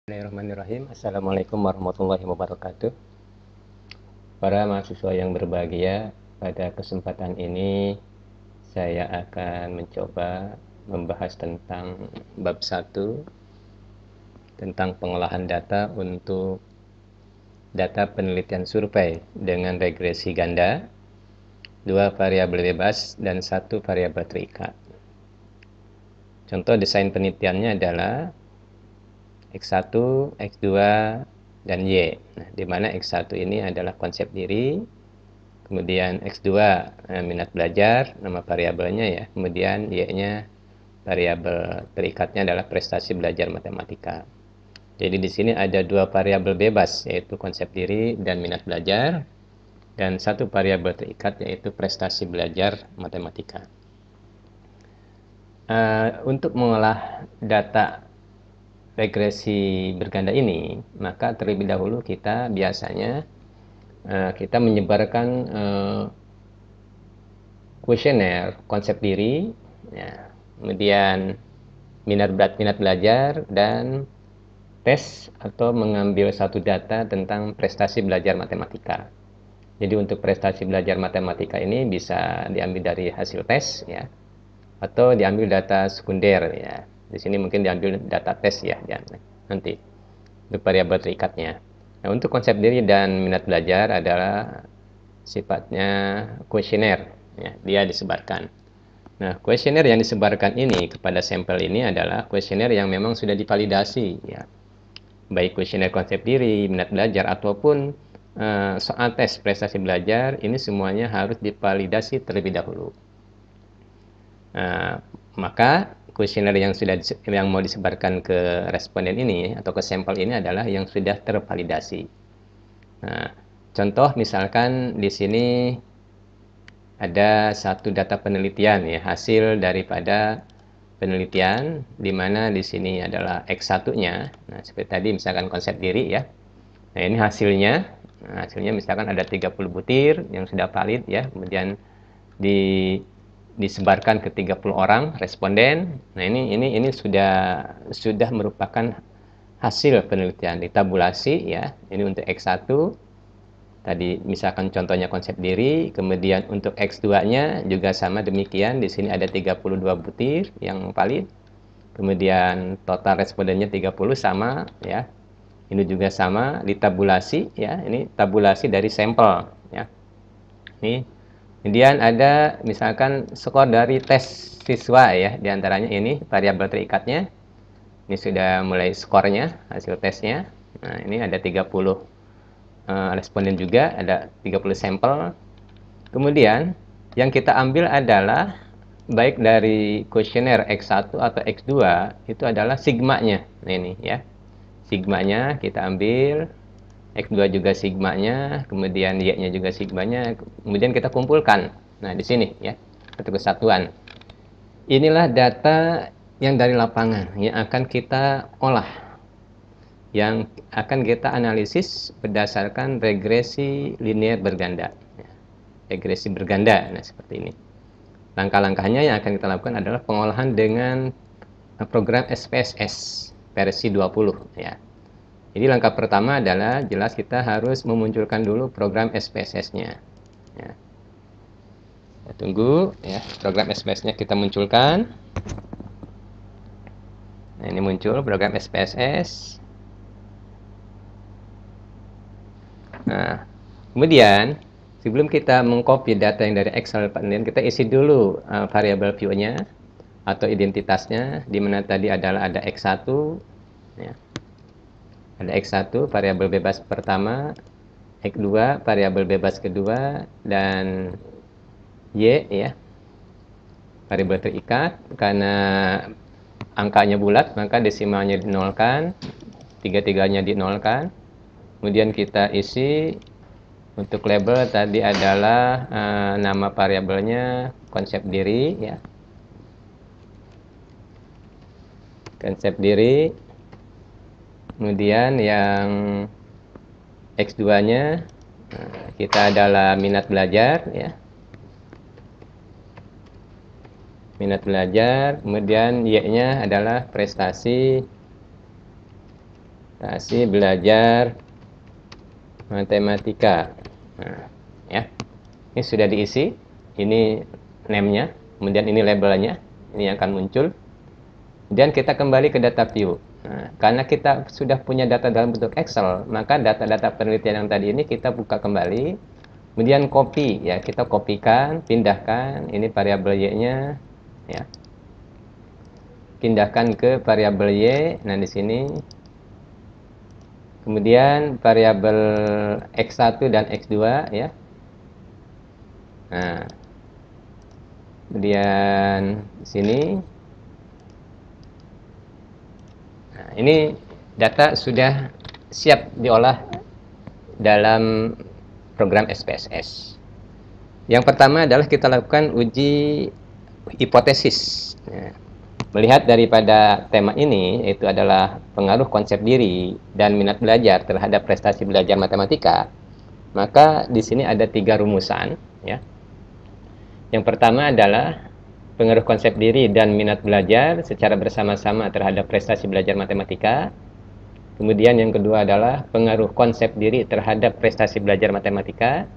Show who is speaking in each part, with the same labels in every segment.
Speaker 1: Bismillahirrahmanirrahim. Assalamualaikum warahmatullahi wabarakatuh. Para mahasiswa yang berbahagia, pada kesempatan ini saya akan mencoba membahas tentang bab 1 tentang pengolahan data untuk data penelitian survei dengan regresi ganda, 2 variabel bebas dan 1 variabel terikat. Contoh desain penelitiannya adalah X1, X2, dan Y. Nah, di mana X1 ini adalah konsep diri, kemudian X2 minat belajar, nama variabelnya ya, kemudian Y-nya variabel terikatnya adalah prestasi belajar matematika. Jadi di sini ada 2 variabel bebas, yaitu konsep diri dan minat belajar, dan 1 variabel terikat, yaitu prestasi belajar matematika. Untuk mengolah data regresi berganda ini, maka terlebih dahulu kita biasanya kita menyebarkan kuesioner konsep diri, ya, kemudian minat belajar, dan tes atau mengambil satu data tentang prestasi belajar matematika. Jadi untuk prestasi belajar matematika ini bisa diambil dari hasil tes ya, atau diambil data sekunder ya. Di sini mungkin diambil data tes ya, nanti untuk variabel terikatnya. Nah, untuk konsep diri dan minat belajar adalah sifatnya kuesioner ya, dia disebarkan. Nah, kuesioner yang disebarkan ini kepada sampel ini adalah kuesioner yang memang sudah divalidasi ya. Baik kuesioner konsep diri, minat belajar ataupun soal tes prestasi belajar, ini semuanya harus divalidasi terlebih dahulu. Maka kuesioner yang mau disebarkan ke responden ini atau ke sampel ini adalah yang sudah tervalidasi. Nah, contoh misalkan di sini ada satu data penelitian ya, hasil daripada penelitian di mana di sini adalah X1-nya. Nah, seperti tadi misalkan konsep diri ya. Nah, ini hasilnya. Nah, hasilnya misalkan ada 30 butir yang sudah valid ya, kemudian disebarkan ke 30 orang responden. Nah, ini sudah merupakan hasil penelitian ditabulasi ya. Ini untuk X1. Tadi misalkan contohnya konsep diri, kemudian untuk X2-nya juga sama demikian. Di sini ada 32 butir yang valid. Kemudian total respondennya 30 sama ya. Ini juga sama ditabulasi ya. Ini tabulasi dari sampel ya. Ini kemudian ada misalkan skor dari tes siswa ya, diantaranya ini variabel terikatnya. Ini sudah mulai skornya, hasil tesnya. Nah, ini ada 30 responden juga, ada 30 sampel. Kemudian yang kita ambil adalah baik dari kuesioner X1 atau X2 itu adalah sigmanya. Nah, ini ya. Sigmanya kita ambil, X2 juga sigmanya, kemudian Y-nya juga sigmanya, kemudian kita kumpulkan. Nah, di sini ya, satu kesatuan. Inilah data yang dari lapangan yang akan kita olah, yang akan kita analisis berdasarkan regresi linear berganda. Regresi berganda, nah seperti ini. Langkah-langkahnya yang akan kita lakukan adalah pengolahan dengan program SPSS versi 20 ya. Jadi langkah pertama adalah jelas kita harus memunculkan dulu program SPSS-nya. Ya. Kita tunggu ya, program SPSS-nya kita munculkan. Nah, ini muncul program SPSS. Nah, kemudian sebelum kita mengcopy data yang dari Excel penelitian, kita isi dulu variabel view-nya atau identitasnya, di mana tadi adalah ada X1 ya. Ada X1 variabel bebas pertama, X2 variabel bebas kedua, dan Y ya variabel terikat. Karena angkanya bulat maka desimalnya dinolkan, tiga-tiganya dinolkan. Kemudian kita isi untuk label tadi adalah nama variabelnya konsep diri ya. Konsep diri. Kemudian yang X2-nya kita adalah minat belajar ya. Minat belajar, kemudian Y-nya adalah prestasi prestasi belajar matematika. Nah, ya. Ini sudah diisi. Ini name-nya, kemudian ini labelnya. Ini yang akan muncul. Kemudian kita kembali ke data view. Nah, karena kita sudah punya data dalam bentuk Excel, maka data-data penelitian yang tadi ini kita buka kembali. Kemudian copy, ya, kita kopikan, pindahkan. Ini variabel Y-nya, ya. Pindahkan ke variabel Y. Nah, di sini. Kemudian variabel X1 dan X2, ya. Nah, kemudian di sini. Nah, ini data sudah siap diolah dalam program SPSS. Yang pertama adalah kita lakukan uji hipotesis. Nah, melihat daripada tema ini, yaitu adalah pengaruh konsep diri dan minat belajar terhadap prestasi belajar matematika, maka di sini ada 3 rumusan, ya. Yang pertama adalah pengaruh konsep diri dan minat belajar secara bersama-sama terhadap prestasi belajar matematika. Kemudian yang kedua adalah pengaruh konsep diri terhadap prestasi belajar matematika.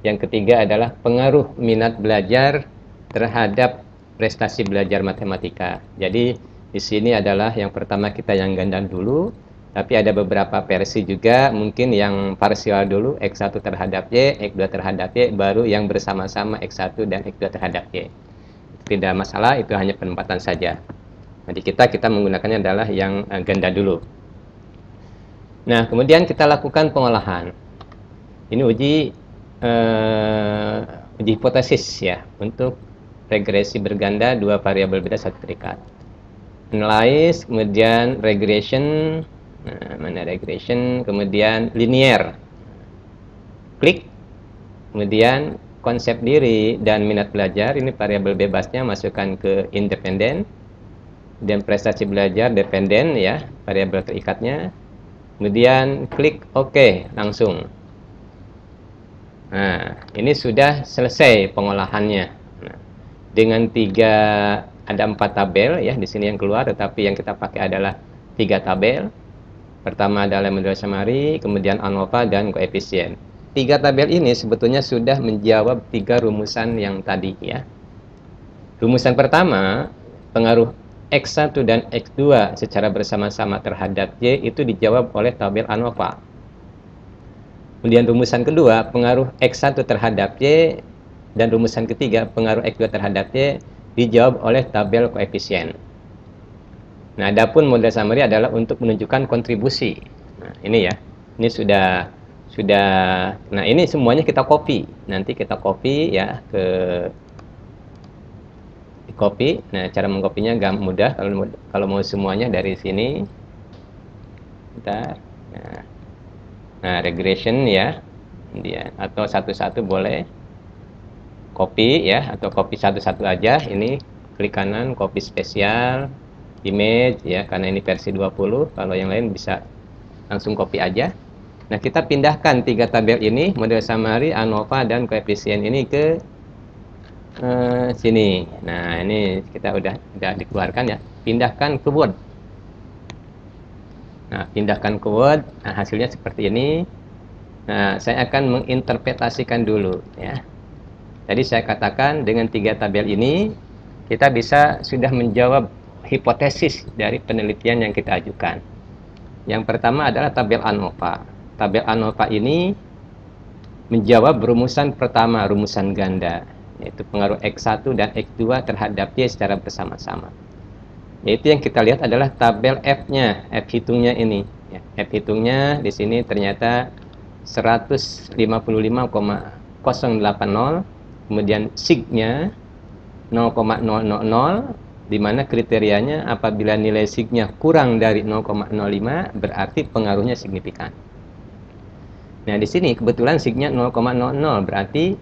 Speaker 1: Yang ketiga adalah pengaruh minat belajar terhadap prestasi belajar matematika. Jadi di sini adalah yang pertama kita yang ganda dulu, tapi ada beberapa versi juga, mungkin yang parsial dulu, X1 terhadap Y, X2 terhadap Y, baru yang bersama-sama X1 dan X2 terhadap Y. Tidak masalah, itu hanya penempatan saja. Jadi kita menggunakannya adalah yang ganda dulu. Nah, kemudian kita lakukan pengolahan. Ini uji hipotesis, ya, untuk regresi berganda 2 variabel beda 1 terikat. Analyze, kemudian regression. Nah, mana regression, kemudian linear. Klik, kemudian konsep diri dan minat belajar, ini variabel bebasnya masukkan ke independen. Dan prestasi belajar dependen, ya, variabel terikatnya. Kemudian klik OK, langsung. Nah, ini sudah selesai pengolahannya. Nah, dengan ada 4 tabel, ya, di sini yang keluar, tetapi yang kita pakai adalah 3 tabel. Pertama adalah model summary, kemudian ANOVA dan koefisien. 3 tabel ini sebetulnya sudah menjawab 3 rumusan yang tadi, ya. Rumusan pertama, pengaruh X1 dan X2 secara bersama-sama terhadap Y itu dijawab oleh tabel ANOVA. Kemudian rumusan kedua, pengaruh X1 terhadap Y, dan rumusan ketiga, pengaruh X2 terhadap Y, dijawab oleh tabel koefisien. Nah, adapun model summary adalah untuk menunjukkan kontribusi. Nah, ini, ya. Ini sudah nah, ini semuanya kita copy. Nanti kita copy, ya, copy. Nah, cara mengkopinya mudah, kalau mau semuanya dari sini. Bentar. Nah, regression, ya. Atau satu-satu boleh. Copy, ya, atau copy satu-satu aja. Ini klik kanan, copy spesial, image, ya, karena ini versi 20. Kalau yang lain bisa langsung copy aja. Nah, kita pindahkan 3 tabel ini, model summary, ANOVA, dan koefisien ini ke sini. Nah, ini kita udah dikeluarkan, ya. Pindahkan ke Word. Nah, pindahkan ke Word. Nah, hasilnya seperti ini. Nah, saya akan menginterpretasikan dulu, ya. Tadi saya katakan dengan 3 tabel ini kita sudah menjawab hipotesis dari penelitian yang kita ajukan. Yang pertama adalah tabel ANOVA. Tabel ANOVA ini menjawab rumusan pertama, rumusan ganda, yaitu pengaruh X1 dan X2 terhadap Y secara bersama-sama. Yaitu yang kita lihat adalah tabel F-nya, F hitungnya ini. Ya, F hitungnya di sini ternyata 155,080, kemudian sig-nya 0,000, di mana kriterianya apabila nilai sig-nya kurang dari 0,05 berarti pengaruhnya signifikan. Nah, di sini kebetulan sig-nya 0,00 berarti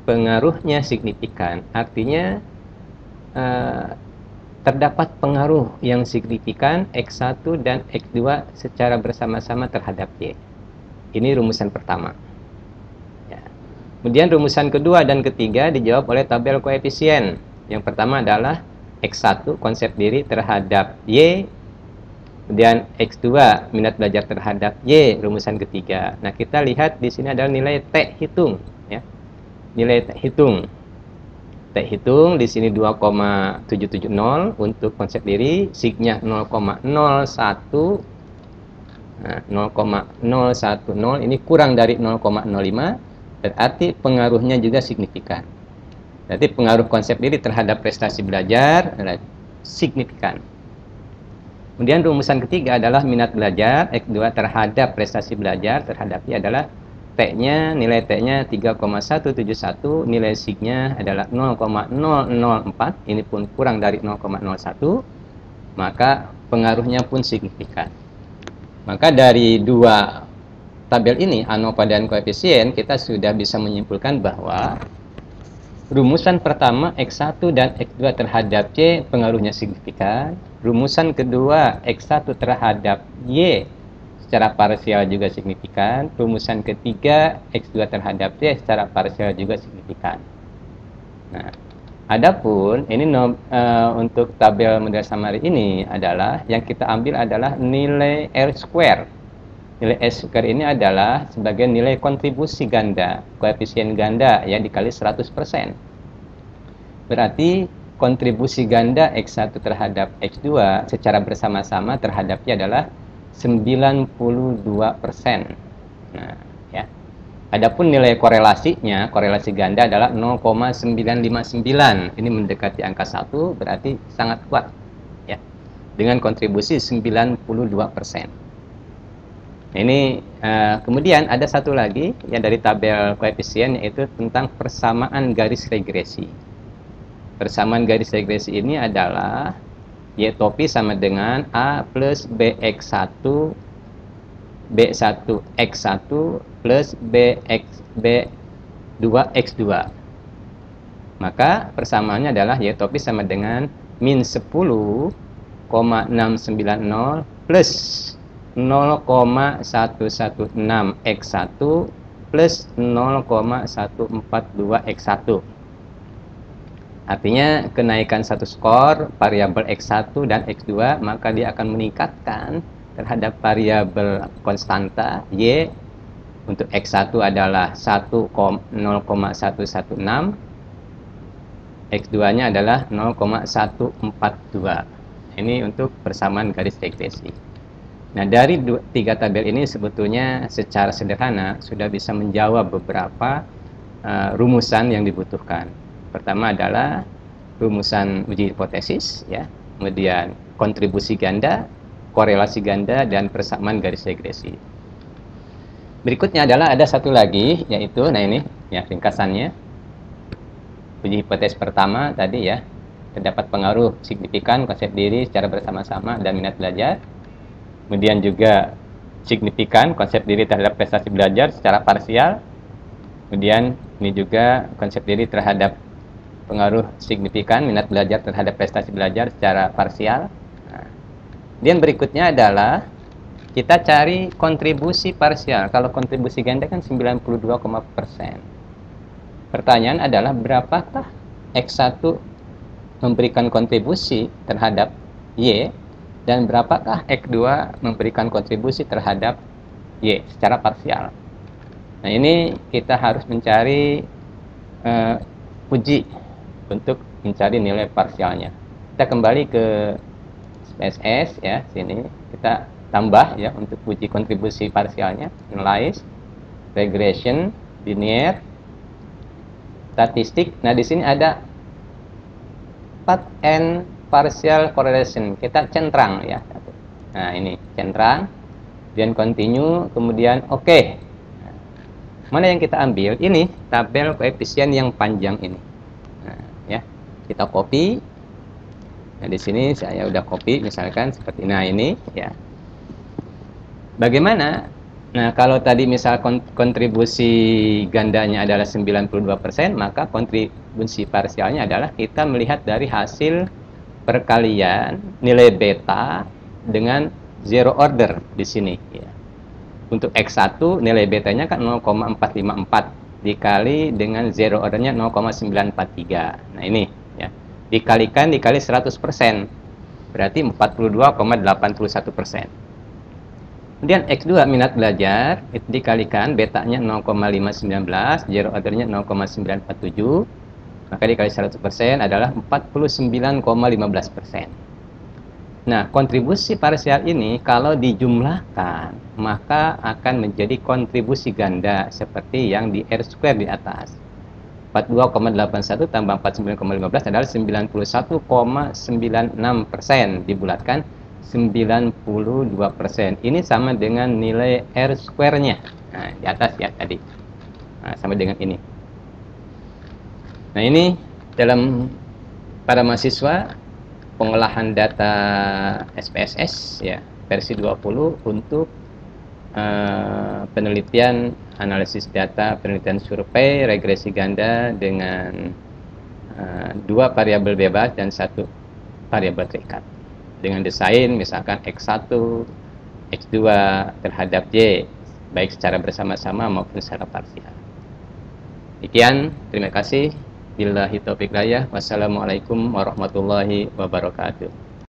Speaker 1: pengaruhnya signifikan. Artinya terdapat pengaruh yang signifikan X1 dan X2 secara bersama-sama terhadap Y. Ini rumusan pertama. Ya. Kemudian rumusan kedua dan ketiga dijawab oleh tabel koefisien. Yang pertama adalah X1, konsep diri terhadap Y, Kemudian X2 minat belajar terhadap Y, rumusan ketiga. Nah, kita lihat di sini adalah nilai T hitung ya. Nilai T hitung. T hitung di sini 2,770 untuk konsep diri, signya 0,01. Nah, 0,010 ini kurang dari 0,05, berarti pengaruhnya juga signifikan. Berarti pengaruh konsep diri terhadap prestasi belajar adalah signifikan. Kemudian rumusan ketiga adalah minat belajar X2 terhadap prestasi belajar terhadap Y adalah T-nya, nilai T-nya 3,171, nilai sig-nya adalah 0,004, ini pun kurang dari 0,01, maka pengaruhnya pun signifikan. Maka dari dua tabel ini, ANOVA dan koefisien, kita sudah bisa menyimpulkan bahwa rumusan pertama X1 dan X2 terhadap Y pengaruhnya signifikan. Rumusan kedua X1 terhadap Y secara parsial juga signifikan. Rumusan ketiga X2 terhadap Y secara parsial juga signifikan. Nah, adapun ini untuk tabel model summary ini adalah yang kita ambil adalah nilai R square. Nilai S square ini adalah sebagai nilai kontribusi ganda, koefisien ganda ya dikali 100%. Berarti kontribusi ganda X1 terhadap X2 secara bersama-sama terhadapnya adalah 92%. Nah, ya. Adapun nilai korelasinya, korelasi ganda adalah 0,959. Ini mendekati angka 1, berarti sangat kuat ya. Dengan kontribusi 92%. Ini kemudian ada satu lagi yang dari tabel koefisien, yaitu tentang persamaan garis regresi. Persamaan garis regresi ini adalah Y topi sama dengan A plus BX1 B1X1 plus B2X2. Maka persamaannya adalah Y topi sama dengan min 10,690 plus 0,116x1 plus 0,142x1. Artinya kenaikan satu skor variabel X1 dan X2, maka dia akan meningkatkan terhadap variabel konstanta Y. Untuk X1 adalah 0,116, X2-nya adalah 0,142. Ini untuk persamaan garis regresi. Nah, dari tiga tabel ini sebetulnya secara sederhana sudah bisa menjawab beberapa rumusan yang dibutuhkan. Pertama adalah rumusan uji hipotesis, ya, kemudian kontribusi ganda, korelasi ganda, dan persamaan garis regresi. Berikutnya adalah ada satu lagi, yaitu, nah ini ya ringkasannya. Uji hipotesis pertama tadi ya, terdapat pengaruh signifikan konsep diri secara bersama-sama dan minat belajar. Kemudian juga signifikan konsep diri terhadap prestasi belajar secara parsial. Kemudian ini juga konsep diri terhadap pengaruh signifikan minat belajar terhadap prestasi belajar secara parsial. Nah, kemudian berikutnya adalah kita cari kontribusi parsial. Kalau kontribusi ganda kan 92,%. Pertanyaan adalah berapakah X1 memberikan kontribusi terhadap Y dan berapakah X2 memberikan kontribusi terhadap Y secara parsial. Nah, ini kita harus mencari uji untuk mencari nilai parsialnya. Kita kembali ke SPSS ya, sini kita tambah ya untuk uji kontribusi parsialnya, analyze, regression, linear, statistik. Nah, di sini ada path and partial correlation. Kita centrang ya. Nah, ini centrang, kemudian continue, kemudian oke. Nah, mana yang kita ambil? Ini tabel koefisien yang panjang ini. Nah, ya. Kita copy. Nah, di sini saya udah copy misalkan seperti ini ya. Bagaimana? Nah, kalau tadi misal kontribusi gandanya adalah 92%, maka kontribusi parsialnya adalah kita melihat dari hasil perkalian nilai beta dengan zero order di sini ya. Untuk X1 nilai betanya kan 0,454 dikali dengan zero ordernya 0,943. Nah, ini ya. Dikali 100%. berarti 42,81%. Kemudian X2 minat belajar itu dikalikan betanya 0,519, zero ordernya 0,947, maka dikali 100% adalah 49,15%. Nah, kontribusi parsial ini kalau dijumlahkan, maka akan menjadi kontribusi ganda seperti yang di R square di atas. 42,81 tambah 49,15 adalah 91,96%, dibulatkan 92%. Ini sama dengan nilai R square-nya. Nah, di atas ya tadi. Nah, sama dengan ini. Nah, ini dalam para mahasiswa pengolahan data SPSS ya, versi 20 untuk penelitian analisis data, penelitian survei, regresi ganda dengan dua variabel bebas dan satu variabel terikat. Dengan desain misalkan X1, X2 terhadap Y, baik secara bersama-sama maupun secara parsial. Demikian, terima kasih. Billahi taufiq hidayah. Wassalamualaikum warahmatullahi wabarakatuh.